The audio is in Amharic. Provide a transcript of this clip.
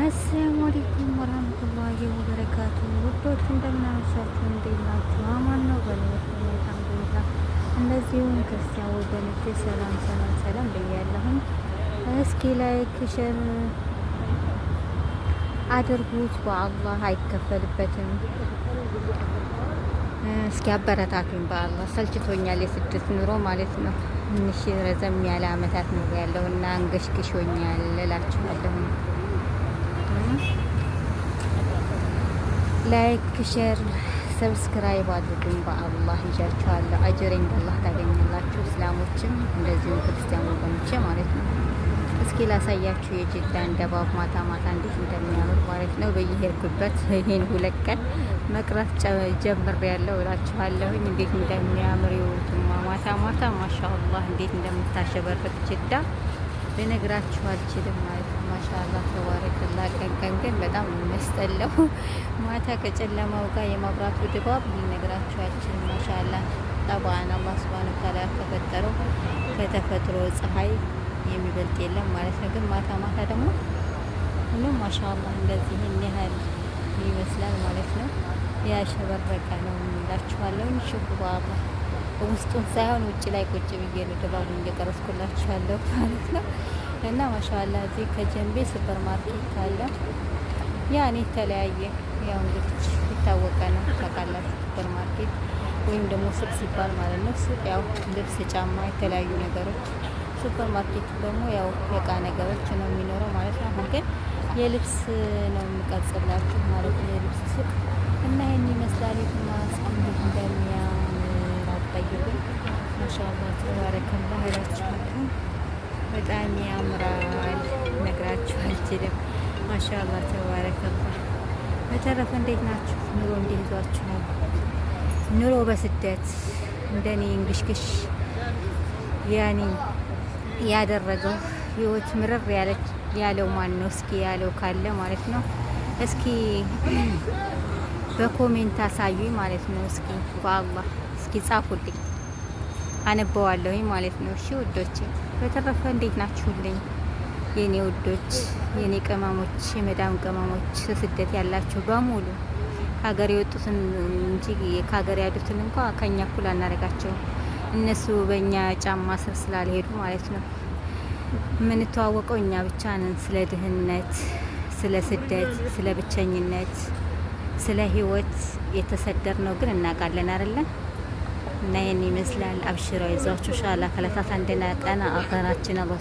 አሰላሙ አለይኩም ወራህመቱላሂ ወበረካቱ። ውዶች እንደምን አመሻችሁ? እንዴት ናችሁ? አማን ነው በለወት አልሐምዱሊላህ። እንደዚሁም ክርስቲያን ወገኖቼ ሰላም ሰላም ሰላም ብያለሁኝ። እስኪ ላይክ ሸር አድርጉት፣ በአላህ አይከፈልበትም። እስኪ አበረታቱኝ በአላህ። ሰልችቶኛል የስደት ኑሮ ማለት ነው። ትንሽ ረዘም ያለ አመታት ኑሮ ያለውና አንገሽግሾኛል እላችኋለሁ። ላይክ ሼር ሰብስክራይብ አድርጉኝ በአላህ ይዣችኋለሁ። አጅሬን በአላህ ታገኛላችሁ። እስላሞችም እንደዚሁም ክርስቲያን ወገኖቼ ማለት ነው። እስኪ ላሳያችሁ የጅዳን ድባብ ማታ ማታ እንዴት እንደሚያምር ማለት ነው። በየሄድኩበት ይሄን 2 ቀን መቅረት ጀምሬያለሁ እላችኋለሁኝ። እንዴት እንደሚያምር ይውቱማ ማታ ማታ ማሻአላህ እንዴት እንደምታሸበርቅ ጅዳ ልነግራችሁ አልችልም ማለት ነው። ማሻአላህ ተባረከላ። ቀን ግን በጣም የሚያስጠላው ማታ ከጨለማው ጋር የመብራቱ ድባብ ልነግራችሁ አልችልም። ማሻአላህ ጠባን አላህ ሱብሃነሁ ወተዓላ ያፈጠረው ከተፈጥሮ ፀሐይ የሚበልጥ የለም ማለት ነው። ግን ማታ ማታ ደግሞ ሁሉም ማሻአላህ እንደዚህ ይህን ያህል ይመስላል ማለት ነው። ያሸበረቀ ነው እላችኋለሁ። ሽኩ አላህ ውስጡን ሳይሆን ውጭ ላይ ቁጭ ብዬ ነው ድባቡን እየቀረስኩላችሁ ያለው ማለት ነው። እና ማሻአላህ እዚህ ከጀንቤ ሱፐር ማርኬት አለ። ያኔ የተለያየ ያው እንግዲህ የታወቀ ነው ታውቃላችሁ። ሱፐር ማርኬት ወይም ደግሞ ሱቅ ሲባል ማለት ነው። ሱቅ ያው ልብስ፣ ጫማ፣ የተለያዩ ነገሮች፣ ሱፐር ማርኬት ደግሞ ያው የእቃ ነገሮች ነው የሚኖረው ማለት ነው። አሁን ግን የልብስ ነው የሚቀርጽላችሁ ማለት ነው። የልብስ ሱቅ እና ይህን ይመስላል። ማስክ እንዴት እንደሚያምር አትጠይቁኝ። ማሻአላህ ተባረከላህ እላችኋለሁ። በጣም ያምራል፣ ነግራችሁ አልችልም። ማሻአላህ ተባረከላህ። በተረፈ እንዴት ናችሁ? ኑሮ እንዴት ይዟችኋል? ኑሮ በስደት እንደኔ እንግሽግሽ ያኔ ያደረገው ህይወት ምርር ያለው ማን ነው? እስኪ ያለው ካለ ማለት ነው እስኪ በኮሜንት አሳዩኝ ማለት ነው። እስኪ በአላህ እስኪ ጻፉልኝ፣ አነበዋለሁኝ ማለት ነው። እሺ ውዶቼ፣ በተረፈ እንዴት ናችሁልኝ የኔ ውዶች፣ የኔ ቅመሞች፣ የመዳም ቅመሞች፣ ስደት ያላችሁ በሙሉ ከሀገር የወጡትን እንጂ ከሀገር ያሉትን እንኳ ከኛ እኩል አናደርጋቸው። እነሱ በእኛ ጫማ ስር ስላልሄዱ ማለት ነው። የምንተዋወቀው እኛ ብቻ ነን። ስለ ድህነት፣ ስለ ስደት፣ ስለ ብቸኝነት፣ ስለ ህይወት የተሰደር ነው ግን እናውቃለን አይደለም። እና ይህን ይመስላል። አብሽራው ይዟችሁ ሻላ ከለታት አንደና ቀና አገራችን አላህ